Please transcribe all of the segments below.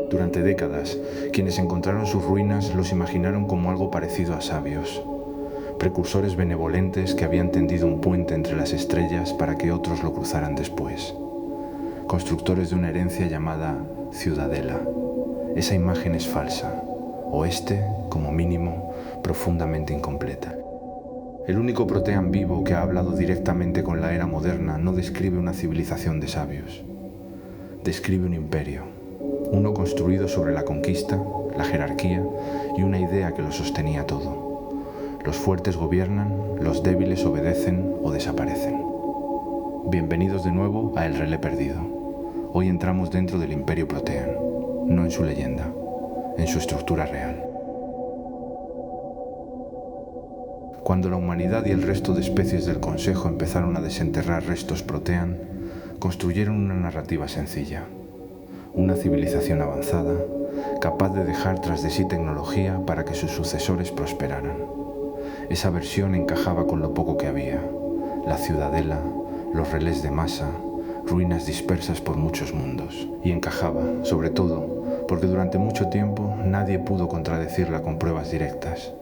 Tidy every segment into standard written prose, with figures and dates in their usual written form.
Durante décadas, quienes encontraron sus ruinas los imaginaron como algo parecido a sabios, precursores benevolentes que habían tendido un puente entre las estrellas para que otros lo cruzaran después, constructores de una herencia llamada ciudadela. Esa imagen es falsa, o como mínimo, profundamente incompleta. El único Protean vivo que ha hablado directamente con la era moderna no describe una civilización de sabios. Describe un imperio, uno construido sobre la conquista, la jerarquía y una idea que lo sostenía todo. Los fuertes gobiernan, los débiles obedecen o desaparecen. Bienvenidos de nuevo a El Relé Perdido. Hoy entramos dentro del Imperio Protean, no en su leyenda, en su estructura real. Cuando la humanidad y el resto de especies del Consejo empezaron a desenterrar restos Protean, construyeron una narrativa sencilla. Una civilización avanzada, capaz de dejar tras de sí tecnología para que sus sucesores prosperaran. Esa versión encajaba con lo poco que había: la ciudadela, los relés de masa, ruinas dispersas por muchos mundos. Y encajaba, sobre todo, porque durante mucho tiempo nadie pudo contradecirla con pruebas directas.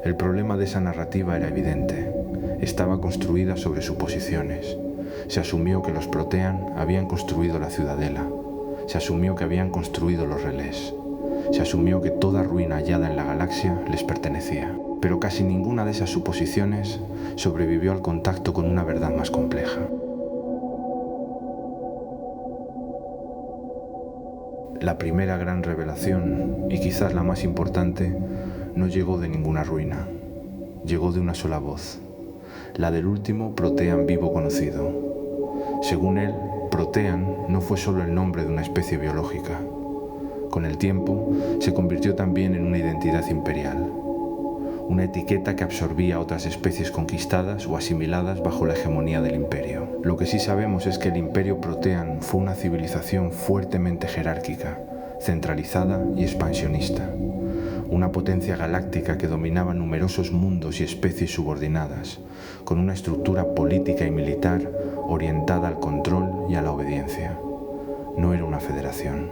El problema de esa narrativa era evidente. Estaba construida sobre suposiciones. Se asumió que los Protean habían construido la ciudadela. Se asumió que habían construido los relés. Se asumió que toda ruina hallada en la galaxia les pertenecía. Pero casi ninguna de esas suposiciones sobrevivió al contacto con una verdad más compleja. La primera gran revelación, y quizás la más importante, no llegó de ninguna ruina. Llegó de una sola voz, la del último Protean vivo conocido. Según él, Protean no fue solo el nombre de una especie biológica. Con el tiempo, se convirtió también en una identidad imperial, una etiqueta que absorbía a otras especies conquistadas o asimiladas bajo la hegemonía del imperio. Lo que sí sabemos es que el Imperio Protean fue una civilización fuertemente jerárquica, centralizada y expansionista. Una potencia galáctica que dominaba numerosos mundos y especies subordinadas, con una estructura política y militar orientada al control y a la obediencia. No era una federación,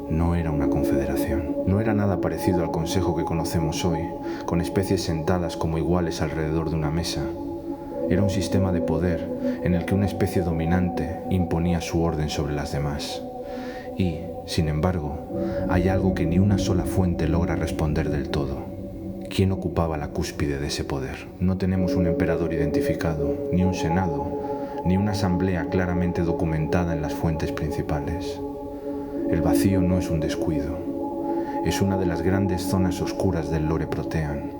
no era una confederación, no era nada parecido al Consejo que conocemos hoy, con especies sentadas como iguales alrededor de una mesa. Era un sistema de poder en el que una especie dominante imponía su orden sobre las demás. Y, sin embargo, hay algo que ni una sola fuente logra responder del todo. ¿Quién ocupaba la cúspide de ese poder? No tenemos un emperador identificado, ni un senado, ni una asamblea claramente documentada en las fuentes principales. El vacío no es un descuido. Es una de las grandes zonas oscuras del lore Protean.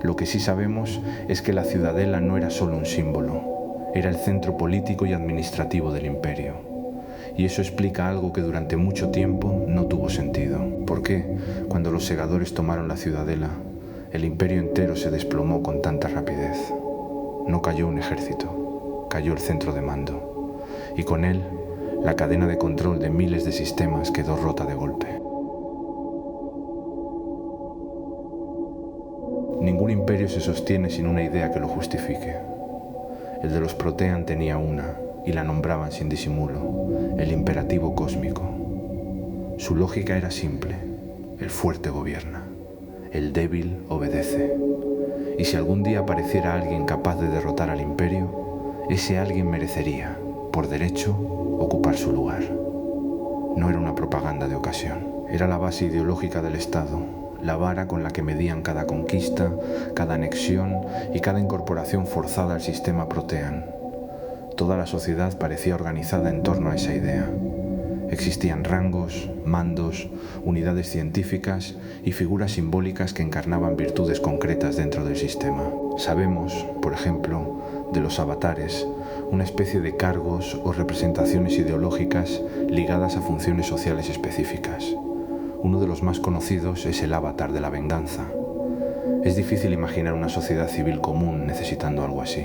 Lo que sí sabemos es que la ciudadela no era solo un símbolo, era el centro político y administrativo del imperio. Y eso explica algo que durante mucho tiempo no tuvo sentido. ¿Por qué, cuando los segadores tomaron la ciudadela, el imperio entero se desplomó con tanta rapidez? No cayó un ejército, cayó el centro de mando. Y con él, la cadena de control de miles de sistemas quedó rota de golpe. Ningún imperio se sostiene sin una idea que lo justifique. El de los Protean tenía una, y la nombraban sin disimulo, el imperativo cósmico. Su lógica era simple: el fuerte gobierna, el débil obedece. Y si algún día apareciera alguien capaz de derrotar al imperio, ese alguien merecería, por derecho, ocupar su lugar. No era una propaganda de ocasión, era la base ideológica del Estado, la vara con la que medían cada conquista, cada anexión y cada incorporación forzada al sistema Protean. Toda la sociedad parecía organizada en torno a esa idea. Existían rangos, mandos, unidades científicas y figuras simbólicas que encarnaban virtudes concretas dentro del sistema. Sabemos, por ejemplo, de los avatares, una especie de cargos o representaciones ideológicas ligadas a funciones sociales específicas. Uno de los más conocidos es el avatar de la venganza. Es difícil imaginar una sociedad civil común necesitando algo así.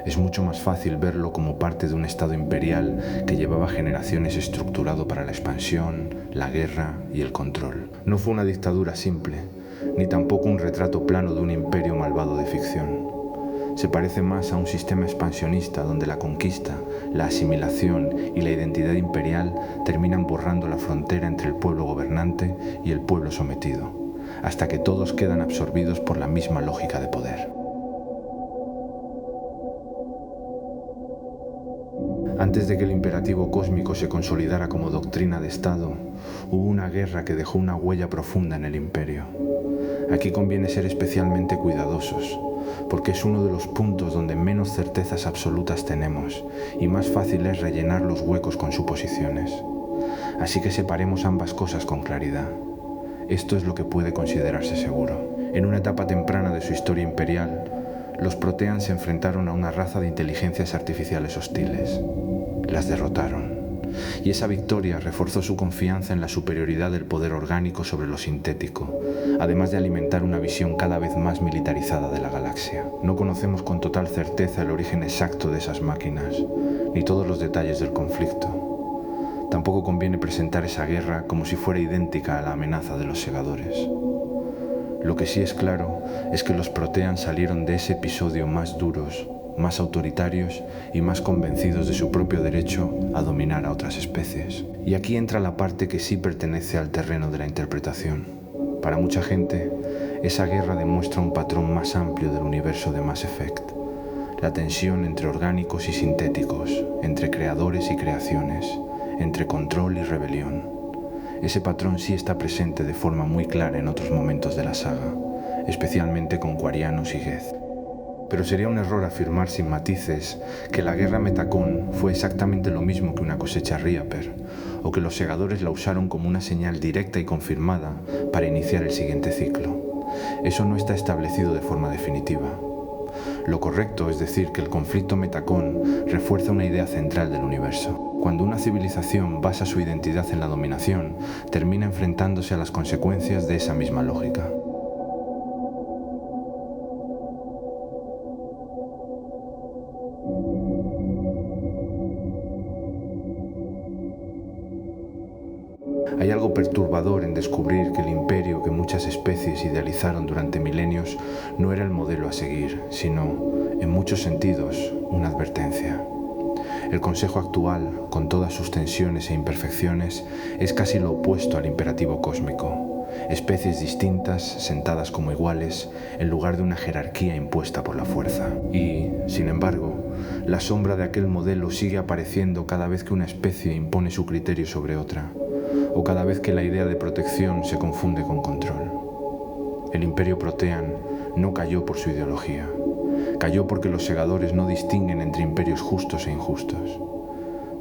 Es mucho más fácil verlo como parte de un estado imperial que llevaba generaciones estructurado para la expansión, la guerra y el control. No fue una dictadura simple, ni tampoco un retrato plano de un imperio malvado de ficción. Se parece más a un sistema expansionista donde la conquista, la asimilación y la identidad imperial terminan borrando la frontera entre el pueblo gobernante y el pueblo sometido, hasta que todos quedan absorbidos por la misma lógica de poder. Antes de que el imperativo cósmico se consolidara como doctrina de Estado, hubo una guerra que dejó una huella profunda en el imperio. Aquí conviene ser especialmente cuidadosos, porque es uno de los puntos donde menos certezas absolutas tenemos y más fácil es rellenar los huecos con suposiciones. Así que separemos ambas cosas con claridad. Esto es lo que puede considerarse seguro. En una etapa temprana de su historia imperial, los Protean se enfrentaron a una raza de inteligencias artificiales hostiles. Las derrotaron. Y esa victoria reforzó su confianza en la superioridad del poder orgánico sobre lo sintético, además de alimentar una visión cada vez más militarizada de la galaxia. No conocemos con total certeza el origen exacto de esas máquinas, ni todos los detalles del conflicto. Tampoco conviene presentar esa guerra como si fuera idéntica a la amenaza de los segadores. Lo que sí es claro es que los Protean salieron de ese episodio más duros, más autoritarios y más convencidos de su propio derecho a dominar a otras especies. Y aquí entra la parte que sí pertenece al terreno de la interpretación. Para mucha gente, esa guerra demuestra un patrón más amplio del universo de Mass Effect. La tensión entre orgánicos y sintéticos, entre creadores y creaciones, entre control y rebelión. Ese patrón sí está presente de forma muy clara en otros momentos de la saga, especialmente con Quarianos y Geth. Pero sería un error afirmar sin matices que la guerra Metacon fue exactamente lo mismo que una cosecha Reaper, o que los segadores la usaron como una señal directa y confirmada para iniciar el siguiente ciclo. Eso no está establecido de forma definitiva. Lo correcto es decir que el conflicto Metacon refuerza una idea central del universo. Cuando una civilización basa su identidad en la dominación, termina enfrentándose a las consecuencias de esa misma lógica. Hay algo perturbador en descubrir que el imperio que muchas especies idealizaron durante milenios no era el modelo a seguir, sino, en muchos sentidos, una advertencia. El Consejo actual, con todas sus tensiones e imperfecciones, es casi lo opuesto al imperativo cósmico. Especies distintas, sentadas como iguales, en lugar de una jerarquía impuesta por la fuerza. Y, sin embargo, la sombra de aquel modelo sigue apareciendo cada vez que una especie impone su criterio sobre otra, o cada vez que la idea de protección se confunde con control. El Imperio Protean no cayó por su ideología. Cayó porque los segadores no distinguen entre imperios justos e injustos.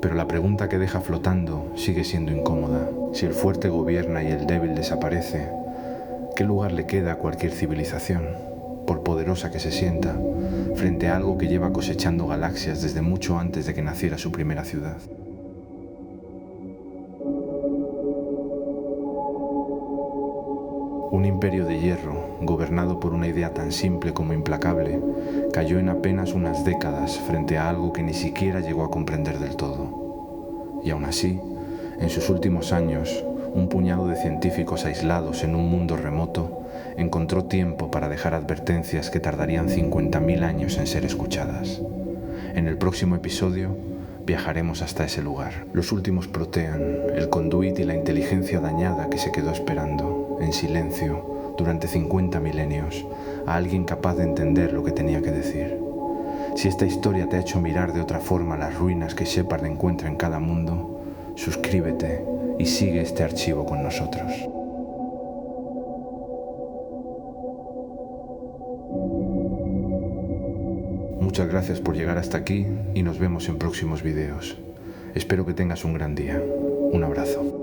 Pero la pregunta que deja flotando sigue siendo incómoda. Si el fuerte gobierna y el débil desaparece, ¿qué lugar le queda a cualquier civilización, por poderosa que se sienta, frente a algo que lleva cosechando galaxias desde mucho antes de que naciera su primera ciudad? Un imperio de hierro, gobernado por una idea tan simple como implacable, cayó en apenas unas décadas frente a algo que ni siquiera llegó a comprender del todo. Y aún así, en sus últimos años, un puñado de científicos aislados en un mundo remoto encontró tiempo para dejar advertencias que tardarían 50.000 años en ser escuchadas. En el próximo episodio, viajaremos hasta ese lugar. Los últimos Protean, el conduit y la inteligencia dañada que se quedó esperando, en silencio, durante 50 milenios, a alguien capaz de entender lo que tenía que decir. Si esta historia te ha hecho mirar de otra forma las ruinas que Shepard encuentra en cada mundo, suscríbete y sigue este archivo con nosotros. Muchas gracias por llegar hasta aquí y nos vemos en próximos videos. Espero que tengas un gran día. Un abrazo.